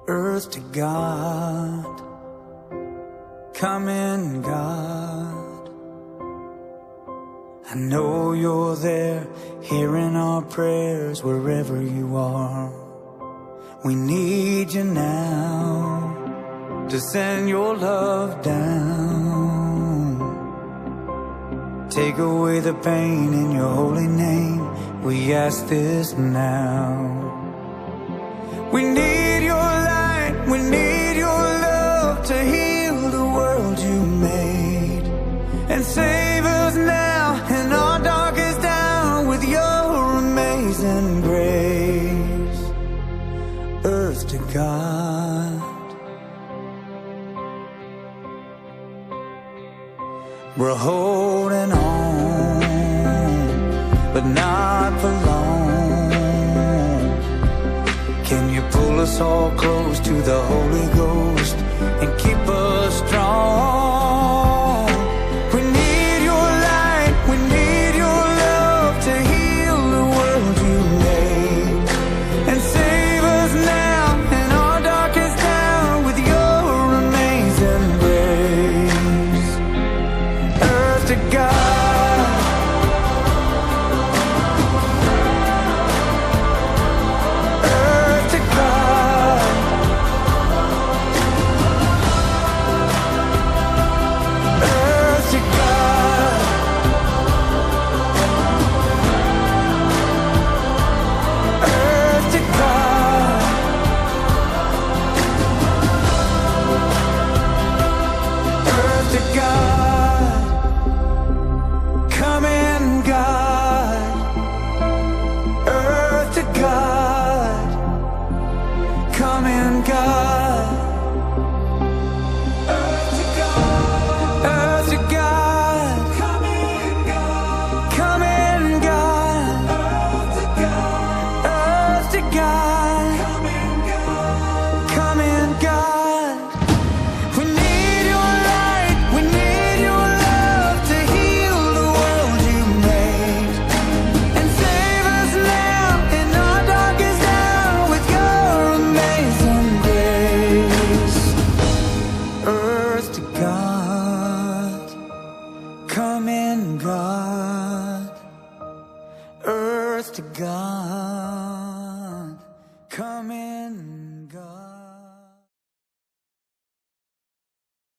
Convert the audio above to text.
Earth to God. Come in, God. I know you're there, hearing our prayers wherever you are. We need you now to send your love down. Take away the pain in your holy name. We ask this now. We need your light, we need your love to heal the world you made. And save us now in our darkest hour with your amazing grace. Earth to God. We're holding on, but not for long. Can you pull us all close to the Holy Ghost and keep us strong? We need your light, we need your love to heal the world you made. And save us now in our darkest hour with your amazing grace. Earth to God. Earth to God. Earth to God. Earth to God. Earth to God. Come in, God. Earth to God. Come in, God. Earth to God. Earth to God. Come in, God. Come in, God. Earth to God. Earth to God. Come in, God. Come in, God. We need your light, we need your love to heal the world you made. And save us now in our darkest hour with your amazing grace. Earth to God. Come in, God. Earth to God.